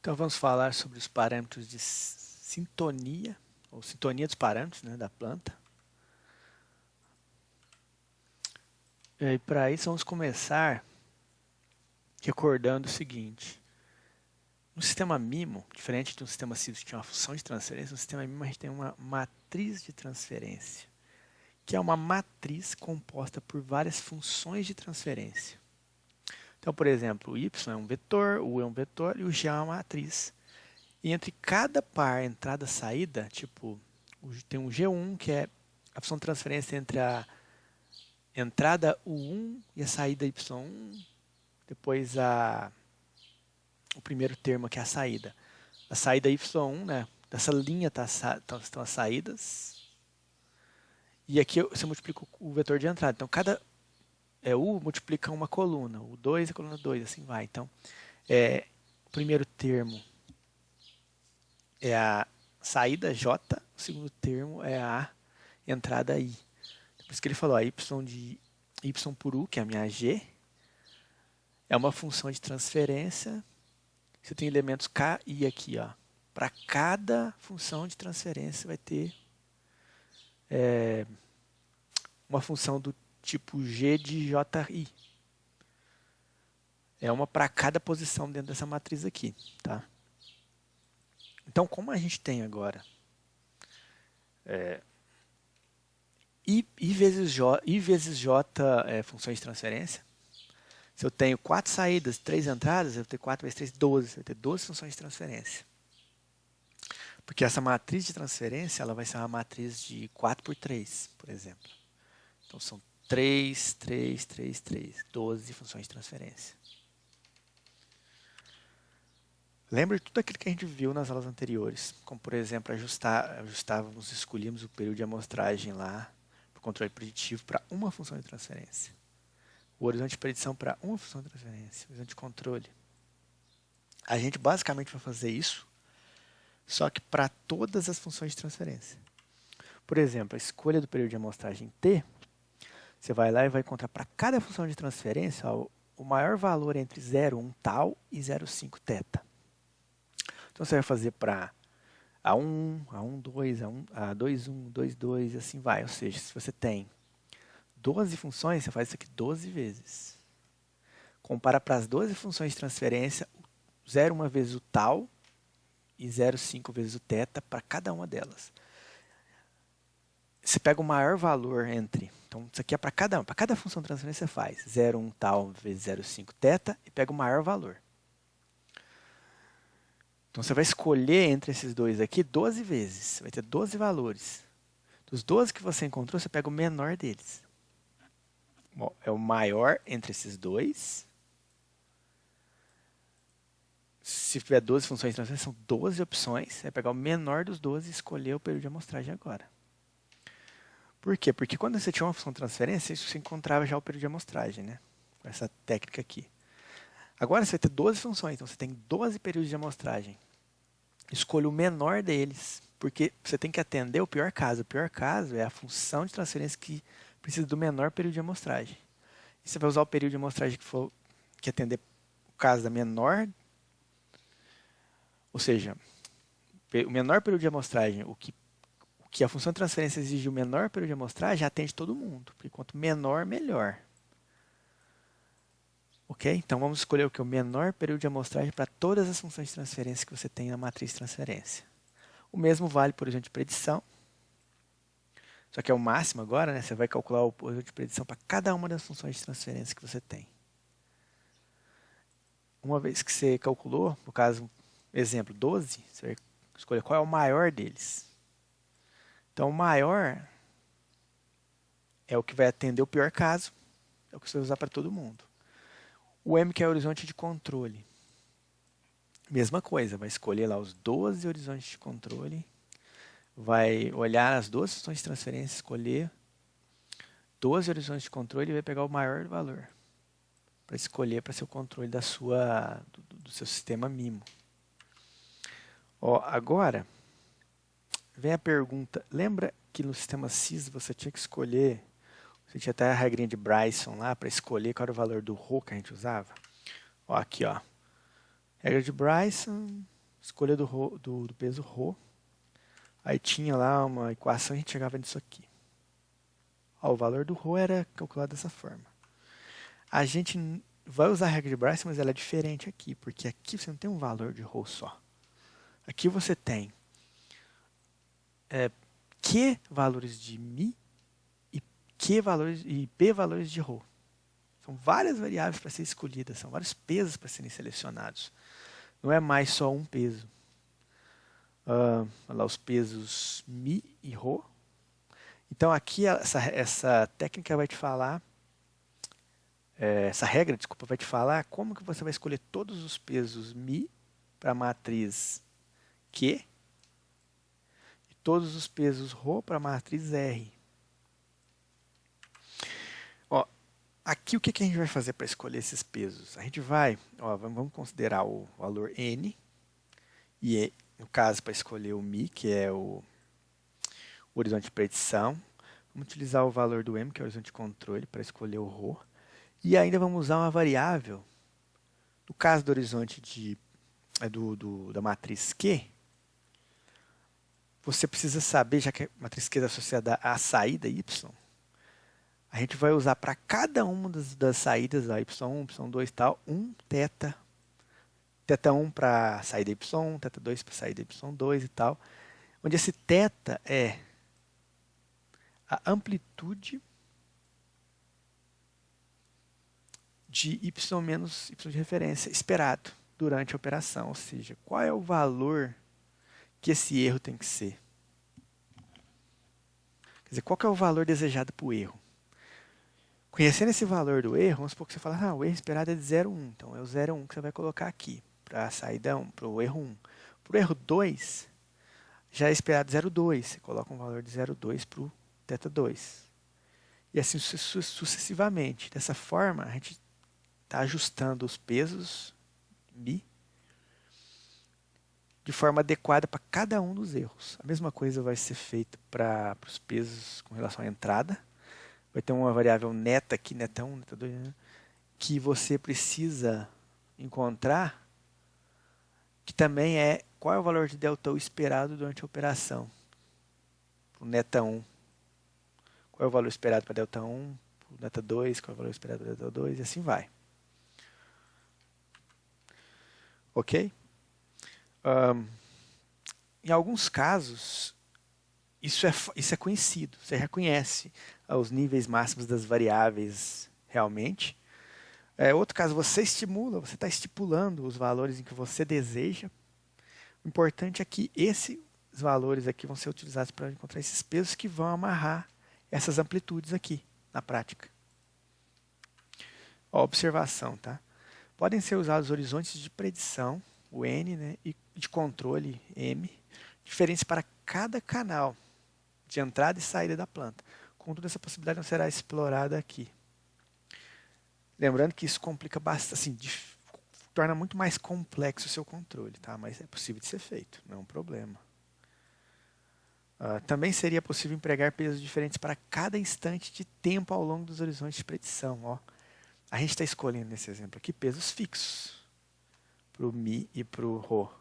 Então vamos falar sobre os parâmetros de sintonia, ou sintonia dos parâmetros, né, da planta. E para isso vamos começar recordando o seguinte. No sistema MIMO, diferente de um sistema CIS que tinha uma função de transferência, no sistema MIMO a gente tem uma matriz de transferência, que é uma matriz composta por várias funções de transferência. Então, por exemplo, o Y é um vetor, o U é um vetor e o G é uma matriz. E entre cada par entrada-saída, tipo, tem um G1, que é a função de transferência entre a entrada U1 e a saída Y1, depois o primeiro termo que é a saída. A saída Y1, né? Dessa linha estão as saídas. E aqui você multiplica o vetor de entrada. Então, cada U multiplica uma coluna. O 2 é a coluna 2, assim vai. Então, o primeiro termo é a saída J, o segundo termo é a entrada I. Por isso que ele falou, a Y de Y por U, que é a minha G, é uma função de transferência. Você tem elementos K e I aqui, ó. Para cada função de transferência vai ter uma função do tipo G de JI. É uma para cada posição dentro dessa matriz aqui, tá? Então, como a gente tem agora I vezes J funções de transferência, se eu tenho 4 saídas, 3 entradas, eu vou ter 4 vezes 3, 12. Eu vou ter 12 funções de transferência. Porque essa matriz de transferência ela vai ser uma matriz de 4 por 3, por exemplo. Então, são 3, 3, 3, 3. 12 funções de transferência. Lembra de tudo aquilo que a gente viu nas aulas anteriores. Como, por exemplo, ajustávamos, escolhíamos o período de amostragem lá para o controle preditivo para uma função de transferência. O horizonte de predição para uma função de transferência. O horizonte de controle. A gente basicamente vai fazer isso, só que para todas as funções de transferência. Por exemplo, a escolha do período de amostragem T, você vai lá e vai encontrar para cada função de transferência o maior valor entre 0,1 tal e 0,5 θ. Então você vai fazer para A1, A12, A21, 22 e assim vai. Ou seja, se você tem 12 funções, você faz isso aqui 12 vezes. Compara para as 12 funções de transferência, 0,1 vezes o tal e 0,5 vezes o θ para cada uma delas. Você pega o maior valor entre... Então, isso aqui é para cada função de transferência você faz 0,1 tal vezes 0,5 θ e pega o maior valor. Então, você vai escolher entre esses dois aqui 12 vezes. Você vai ter 12 valores. Dos 12 que você encontrou, você pega o menor deles. Bom, é o maior entre esses dois. Se tiver 12 funções de transferência, são 12 opções. Você vai pegar o menor dos 12 e escolher o período de amostragem agora. Por quê? Porque quando você tinha uma função de transferência, você encontrava já o período de amostragem, né? Com essa técnica aqui. Agora você vai ter 12 funções, então você tem 12 períodos de amostragem. Escolha o menor deles, porque você tem que atender o pior caso. O pior caso é a função de transferência que precisa do menor período de amostragem. E você vai usar o período de amostragem que atender o caso da menor, ou seja, o menor período de amostragem, o que a função de transferência exige o menor período de amostragem, já atende todo mundo. Porque quanto menor, melhor. Ok? Então vamos escolher o que? O menor período de amostragem para todas as funções de transferência que você tem na matriz de transferência. O mesmo vale por horizonte de predição. Só que é o máximo agora, né? Você vai calcular o horizonte de predição para cada uma das funções de transferência que você tem. Uma vez que você calculou, no caso, exemplo, 12, você vai escolher qual é o maior deles. Então, o maior é o que vai atender o pior caso, é o que você vai usar para todo mundo. O M, que é o horizonte de controle. Mesma coisa, vai escolher lá os 12 horizontes de controle, vai olhar as 12 funções de transferência, escolher 12 horizontes de controle e vai pegar o maior valor para escolher para ser o controle do seu sistema MIMO. Ó, agora, vem a pergunta, lembra que no sistema CIS você tinha que escolher, você tinha até a regrinha de Bryson lá para escolher qual era o valor do ρ que a gente usava? Ó, aqui, ó. Regra de Bryson, escolha do peso ρ. Aí tinha lá uma equação e a gente chegava nisso aqui. Ó, o valor do ρ era calculado dessa forma. A gente vai usar a regra de Bryce, mas ela é diferente aqui, porque aqui você não tem um valor de ρ só. Aqui você tem Q valores de μ e P valores de ρ. São várias variáveis para ser escolhidas, são vários pesos para serem selecionados. Não é mais só um peso. Olha lá os pesos μ e ρ. Então aqui essa técnica vai te falar, essa regra, desculpa, vai te falar como que você vai escolher todos os pesos μ para a matriz Q e todos os pesos ρ para a matriz R. Ó, aqui o que a gente vai fazer para escolher esses pesos? A gente vai, vamos considerar o valor N, e no caso para escolher o μ, que é o horizonte de predição. Vamos utilizar o valor do M, que é o horizonte de controle, para escolher o ρ. E ainda vamos usar uma variável. No caso do horizonte da matriz Q, você precisa saber, já que a matriz Q é associada à saída Y, a gente vai usar para cada uma das saídas, a Y1, Y2 e tal, um θ. θ1 para saída Y1, θ2 para saída Y2 e tal. Onde esse θ é a amplitude de Y menos Y de referência esperado durante a operação. Ou seja, qual é o valor que esse erro tem que ser? Quer dizer, qual que é o valor desejado para o erro? Conhecendo esse valor do erro, vamos supor que você fala, o erro esperado é de 0,1. Então é o 0,1 que você vai colocar aqui para a saída 1, para o erro 1. Para o erro 2, já é esperado 0,2. Você coloca um valor de 0,2 para o θ2. E assim sucessivamente. Dessa forma, a gente está ajustando os pesos μ de forma adequada para cada um dos erros. A mesma coisa vai ser feita para os pesos com relação à entrada. Vai ter uma variável neta aqui, neta 1, neta 2, né, que você precisa encontrar, que também é qual é o valor de delta U esperado durante a operação. Para o neta 1. Qual é o valor esperado para delta 1, para o neta 2, qual é o valor esperado para delta 2, e assim vai. Ok? Em alguns casos, isso é conhecido. Você já conhece os níveis máximos das variáveis realmente. Outro caso, você está estipulando os valores em que você deseja. O importante é que esses valores aqui vão ser utilizados para encontrar esses pesos que vão amarrar essas amplitudes aqui na prática. Ó, observação, tá? Podem ser usados horizontes de predição, o N, né, e de controle, M, diferentes para cada canal de entrada e saída da planta. Contudo, essa possibilidade não será explorada aqui. Lembrando que isso complica bastante, assim, torna muito mais complexo o seu controle, tá? Mas é possível de ser feito, não é um problema. Também seria possível empregar pesos diferentes para cada instante de tempo ao longo dos horizontes de predição. Ó. A gente está escolhendo nesse exemplo aqui pesos fixos para o μ e para o ρ.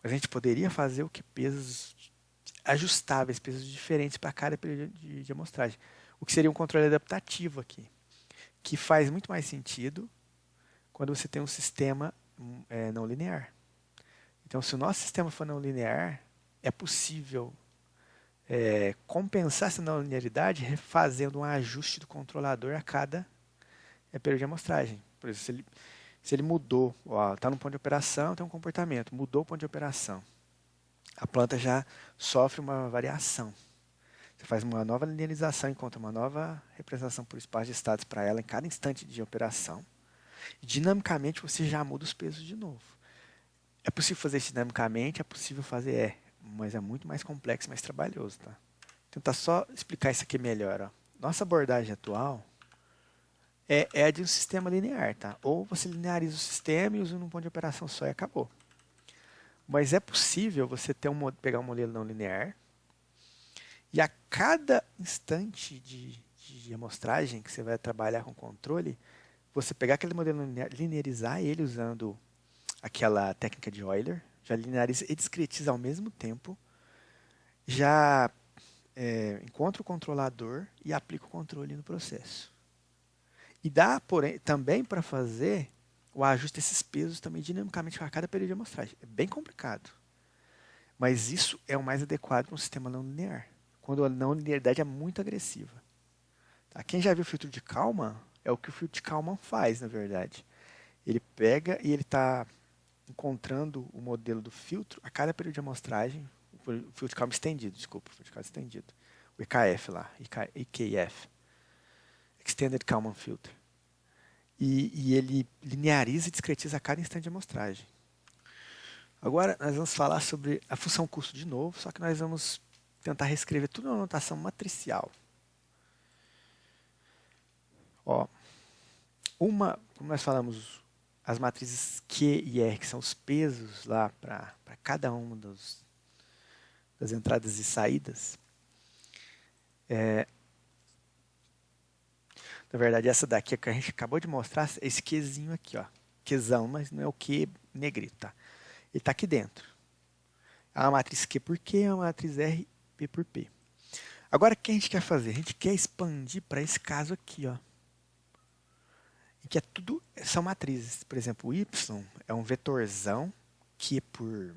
Mas a gente poderia fazer o que pesos ajustáveis, pesos diferentes para cada período de amostragem. O que seria um controle adaptativo aqui, que faz muito mais sentido quando você tem um sistema não linear. Então, se o nosso sistema for não linear, é possível compensar essa não linearidade fazendo um ajuste do controlador a cada período de amostragem. Por exemplo, se ele mudou, está no ponto de operação, tem um comportamento, mudou o ponto de operação, a planta já sofre uma variação. Você faz uma nova linearização, encontra uma nova representação por espaço de estados para ela em cada instante de operação. E, dinamicamente, você já muda os pesos de novo. É possível fazer isso dinamicamente, é possível fazer, mas é muito mais complexo e mais trabalhoso. Tá? Vou tentar só explicar isso aqui melhor. Ó. Nossa abordagem atual é a de um sistema linear. Tá? Ou você lineariza o sistema e usa um ponto de operação só e acabou. Mas é possível você pegar um modelo não linear e a cada instante de amostragem que você vai trabalhar com controle, você pegar aquele modelo linear, linearizar ele usando aquela técnica de Euler, já lineariza e discretiza ao mesmo tempo, já encontra o controlador e aplica o controle no processo. E dá, porém, também para fazer o ajuste desses pesos também dinamicamente a cada período de amostragem. É bem complicado. Mas isso é o mais adequado para um sistema não linear, quando a não linearidade é muito agressiva. Tá? Quem já viu o filtro de Kalman, é o que o filtro de Kalman faz, na verdade. Ele pega e ele está encontrando o modelo do filtro a cada período de amostragem, o filtro de Kalman estendido, desculpa, o filtro de Kalman estendido, o EKF lá, EKF, Extended Kalman Filter. E ele lineariza e discretiza a cada instante de amostragem. Agora nós vamos falar sobre a função custo de novo, só que nós vamos tentar reescrever tudo na notação matricial. Ó, como nós falamos, as matrizes Q e R, que são os pesos lá para cada uma das entradas e saídas. Na verdade, essa daqui que a gente acabou de mostrar, esse Qzinho aqui, ó. Qzão, mas não é o Q negrito, tá? Ele está aqui dentro. É uma matriz Q por Q, é uma matriz R, P por P. Agora, o que a gente quer fazer? A gente quer expandir para esse caso aqui, ó. Em que são matrizes. Por exemplo, o Y é um vetorzão Q por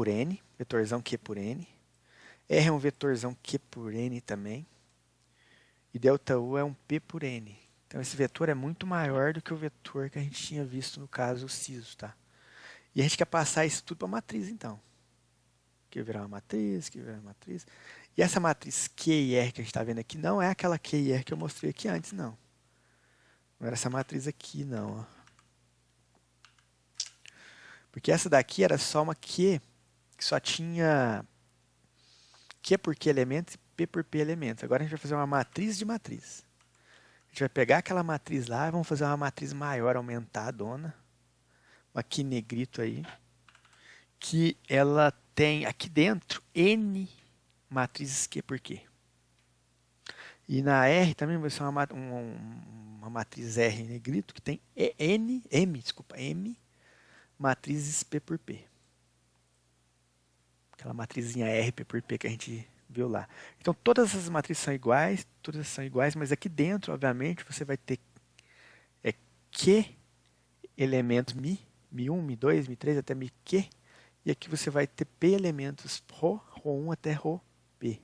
N, vetorzão Q por N. R é um vetorzão Q por N também. E ΔU é um P por N. Então, esse vetor é muito maior do que o vetor que a gente tinha visto no caso CISO, tá? E a gente quer passar isso tudo para matriz, então. Que virar uma matriz, que virar uma matriz. E essa matriz Q e R que a gente está vendo aqui não é aquela Q e R que eu mostrei aqui antes, não. Não era essa matriz aqui, não. Ó. Porque essa daqui era só uma Q que só tinha Q por Q elementos e P por P elementos. Agora a gente vai fazer uma matriz de matriz. A gente vai pegar aquela matriz lá e vamos fazer uma matriz maior, aumentadona. Uma Q negrito aí. Que ela tem aqui dentro N matrizes Q por Q. E na R também vai ser uma matriz R negrito que tem M matrizes P por P. Aquela matrizinha R, P por P que a gente viu lá. Então todas as matrizes são iguais, mas aqui dentro, obviamente, você vai ter Q elementos Mi1, Mi2, Mi3 até MiQ. E aqui você vai ter P elementos Rho1 até Rho-P.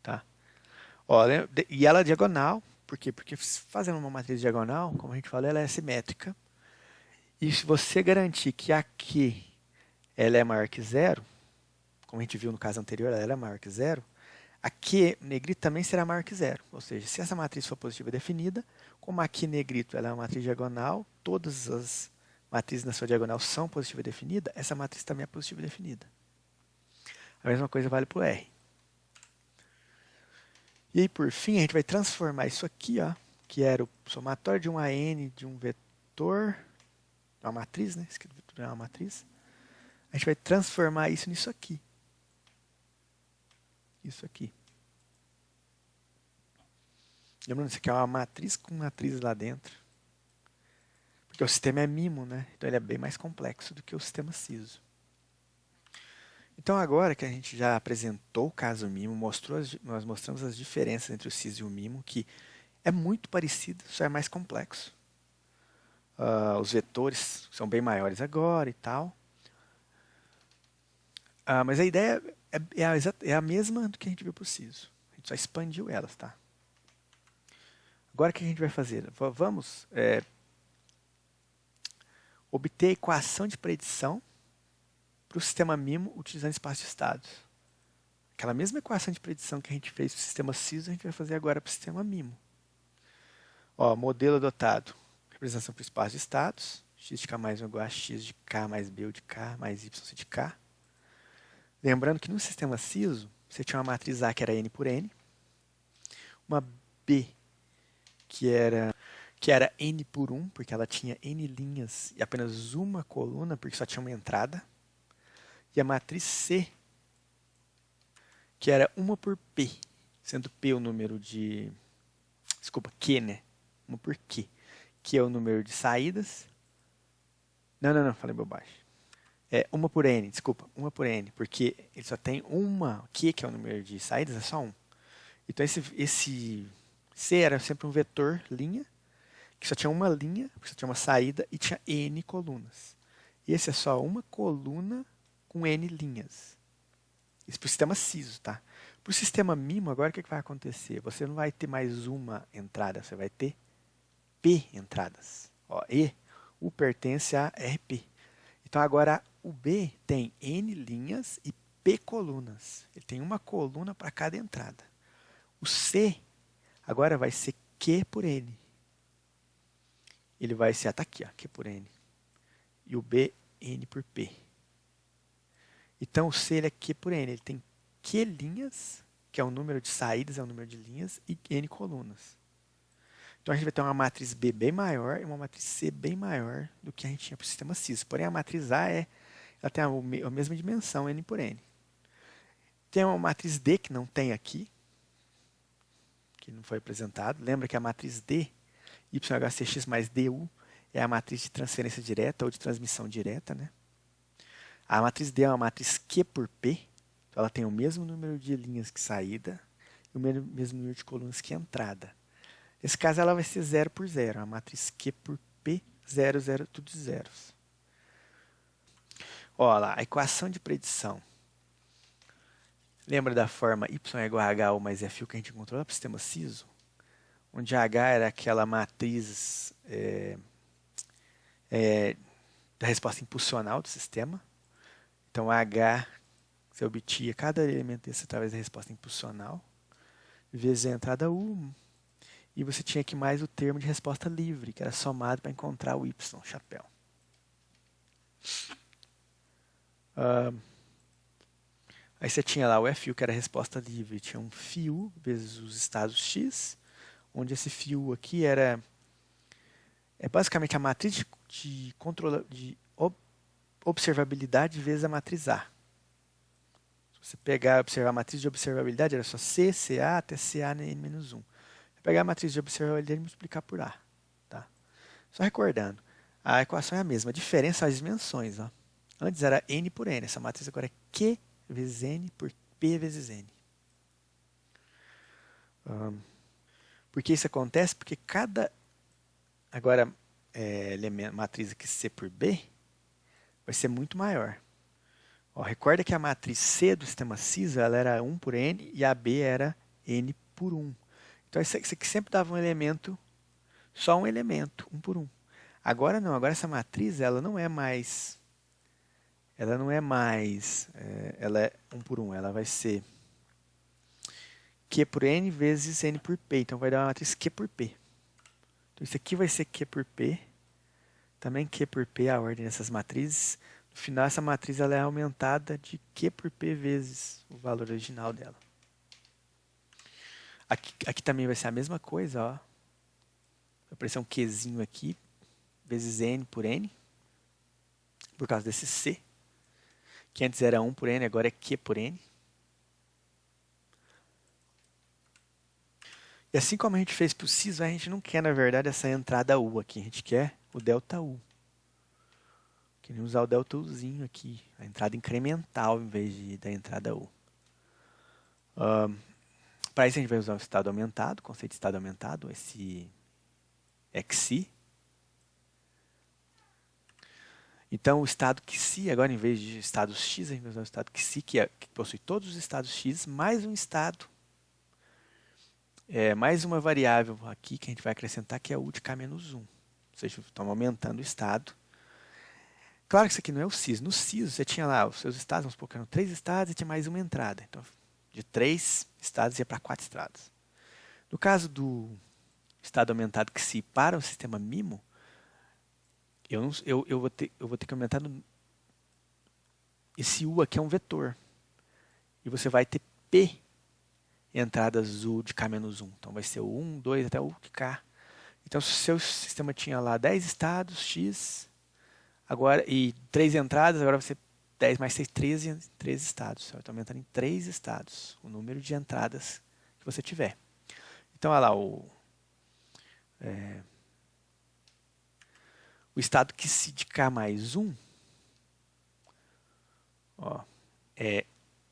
Tá? Ó, e ela é diagonal. Por quê? Porque fazendo uma matriz diagonal, como a gente falou, ela é simétrica. E se você garantir que aqui ela é maior que zero, como a gente viu no caso anterior, ela é maior que zero, aqui negrito também será maior que zero. Ou seja, se essa matriz for positiva definida, como aqui negrito ela é uma matriz diagonal, todas as matrizes na sua diagonal são positiva definida, essa matriz também é positiva definida. A mesma coisa vale para o R. E aí, por fim, a gente vai transformar isso aqui, ó, que era o somatório de um AN de um vetor, uma matriz, né? Esse vetor é uma matriz. A gente vai transformar isso nisso aqui. Isso aqui. Lembrando, isso aqui é uma matriz com matrizes lá dentro. Porque o sistema é MIMO, né? Então ele é bem mais complexo do que o sistema CISO. Então agora que a gente já apresentou o caso MIMO, nós mostramos as diferenças entre o CISO e o MIMO, que é muito parecido, só é mais complexo. Os vetores são bem maiores agora e tal. Mas a ideia é a mesma do que a gente viu para o CISO. A gente só expandiu elas, tá? Agora o que a gente vai fazer? Vamos obter a equação de predição para o sistema MIMO utilizando espaço de estados. Aquela mesma equação de predição que a gente fez para o sistema CISO, a gente vai fazer agora para o sistema MIMO. Ó, modelo adotado. Representação para o espaço de estados. X de K mais 1 igual a X de K mais B de K mais Y de K. Lembrando que no sistema CISO, você tinha uma matriz A que era N por N. Uma B que era N por 1, porque ela tinha N linhas e apenas uma coluna, porque só tinha uma entrada. E a matriz C, que era 1 por P, sendo P o número de... Desculpa, Q, né? 1 por Q. que é o número de saídas. Não, falei bobagem. É 1 por n, desculpa, 1 por n, porque ele só tem uma, que é o número de saídas, é só 1. Então esse C era sempre um vetor, linha, que só tinha uma linha, porque só tinha uma saída e tinha n colunas. E esse é só uma coluna com n linhas. Isso para o sistema CISO, tá? Para o sistema MIMO, agora o que vai acontecer? Você não vai ter mais uma entrada, você vai ter P entradas. Ó, U pertence a RP. Então agora o B tem N linhas e P colunas. Ele tem uma coluna para cada entrada. O C agora vai ser Q por N. Ele vai ser, tá aqui, ó, Q por N. E o B, N por P. Então o C ele é Q por N. Ele tem Q linhas, que é o número de saídas, é o número de linhas, e N colunas. Então a gente vai ter uma matriz B bem maior e uma matriz C bem maior do que a gente tinha para o sistema CIS. Porém, a matriz A ela tem a mesma dimensão, N por N. Tem uma matriz D que não tem aqui, que não foi apresentado. Lembra que a matriz D, YHCX mais DU, é a matriz de transferência direta ou de transmissão direta, né? A matriz D é uma matriz Q por P, então ela tem o mesmo número de linhas que saída e o mesmo número de colunas que entrada. Nesse caso, ela vai ser 0 por 0. A matriz Q por P, 0, 0, tudo de zeros. Olha lá, a equação de predição. Lembra da forma y é igual a HU mais FU que a gente encontrou lá para o sistema CISO? Onde H era aquela matriz da resposta impulsional do sistema. Então, H, você obtinha cada elemento desse através da resposta impulsional. Vezes a entrada U. E você tinha aqui mais o termo de resposta livre, que era somado para encontrar o Y, chapéu. Aí você tinha lá o FU, que era a resposta livre. Tinha um FIU vezes os estados X, onde esse FIU aqui é basicamente a matriz de observabilidade vezes a matriz A. Se você pegar e observar a matriz de observabilidade, era só C, CA até CA n-1. Pegar a matriz de observabilidade e multiplicar por A. Tá? Só recordando, a equação é a mesma. A diferença são as dimensões. Ó. Antes era N por N. Essa matriz agora é Q vezes N por P vezes N. Por que isso acontece? Porque cada agora matriz aqui C por B vai ser muito maior. Ó, recorda que a matriz C do sistema CISO ela era 1 por N e a B era N por 1. Então, isso aqui sempre dava um elemento, só um elemento, 1 por 1. Agora não, agora essa matriz ela não é mais, ela é 1 por 1, ela vai ser Q por N vezes N por P. Então, vai dar uma matriz Q por P. Então, isso aqui vai ser Q por P, também Q por P, a ordem dessas matrizes. No final, essa matriz ela é aumentada de Q por P vezes o valor original dela. Aqui também vai ser a mesma coisa, ó. Vai aparecer um Qzinho aqui, vezes N por N, por causa desse C, que antes era 1 por N, agora é Q por N. E assim como a gente fez para o CISO, a gente não quer, na verdade, essa entrada U aqui, a gente quer o delta U. Queria usar o delta Uzinho aqui, a entrada incremental em vez da entrada U. Para isso a gente vai usar o estado aumentado, o conceito de estado aumentado, esse XI. Então o estado XI, agora em vez de estado X, a gente vai usar o estado XI, que possui todos os estados X, mais um estado, mais uma variável aqui que a gente vai acrescentar, que é o U de K-1. Ou seja, estamos aumentando o estado. Claro que isso aqui não é o CISO. No CISO você tinha lá os seus estados, vamos supor que eram 3 estados e tinha mais uma entrada. Então, de 3 estados ia para 4 estados. No caso do estado aumentado XI para o sistema MIMO, eu vou ter que aumentar esse U aqui é um vetor. E você vai ter P entradas U de K-1. Então vai ser o 1, 2 até o U de K. Então se o seu sistema tinha lá 10 estados, X, agora, e 3 entradas, agora vai ser 10 mais 6, 13 estados. Você vai estar aumentando em 3 estados o número de entradas que você tiver. Então, olha lá, O estado que se de K mais 1 é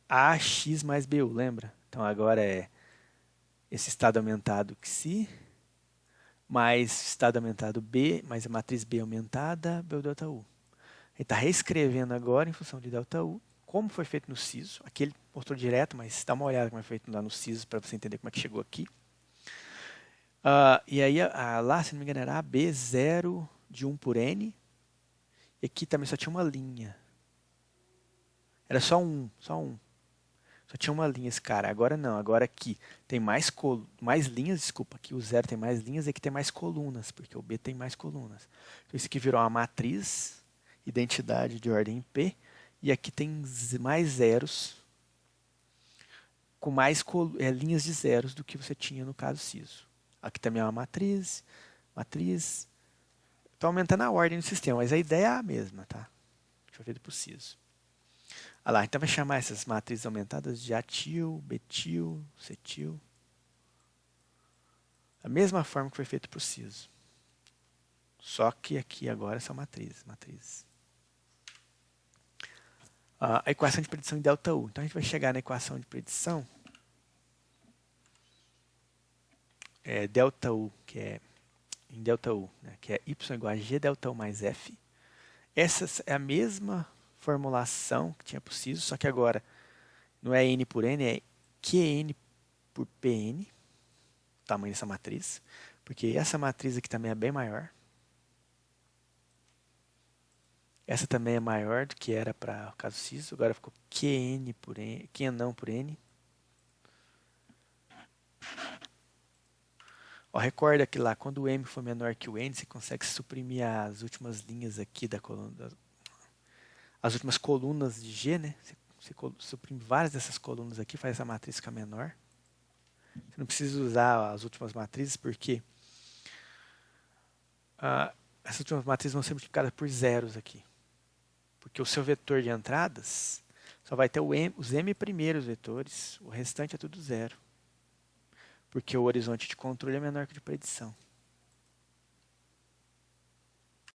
AX mais BU, lembra? Então agora é esse estado aumentado XI mais estado aumentado B, mais a matriz B aumentada, B delta U. Ele está reescrevendo agora em função de delta U, como foi feito no SISO. Aqui ele mostrou direto, mas dá uma olhada como é feito lá no SISO para você entender como é que chegou aqui. E aí lá, se não me engano, era AB 0 de 1 por N. E aqui também só tinha uma linha. Era só um. Só tinha uma linha esse cara. Agora não, agora aqui tem mais linhas, desculpa. Aqui o 0 tem mais linhas e aqui tem mais colunas, porque o B tem mais colunas. Então isso aqui virou uma matriz, identidade de ordem P, e aqui tem mais zeros, com mais linhas de zeros do que você tinha no caso SISO. Aqui também é uma matriz. Está aumentando a ordem do sistema, mas a ideia é a mesma, tá? Foi feito por SISO. Lá, então vai chamar essas matrizes aumentadas de atil, betil, cetil. A mesma forma que foi feito para o SISO. Só que aqui agora são matrizes. A equação de predição em delta U. Então a gente vai chegar na equação de predição. Delta U, que é em delta U, né, que é y igual a g delta U mais f. Essa é a mesma formulação que tinha para o SISO, só que agora não é n por n, é qn por pn, o tamanho dessa matriz, porque essa matriz aqui também é bem maior. Essa também é maior do que era para o caso SISO, agora ficou qn por n, qnão por n. Recorda que lá, quando o m for menor que o n, você consegue suprimir as últimas linhas aqui da coluna, as últimas colunas de G, né? Você suprime várias dessas colunas aqui, faz essa matriz ficar menor. Você não precisa usar as últimas matrizes, porque essas últimas matrizes vão ser multiplicadas por zeros aqui. Porque o seu vetor de entradas só vai ter os m primeiros vetores, o restante é tudo zero. Porque o horizonte de controle é menor que o de predição.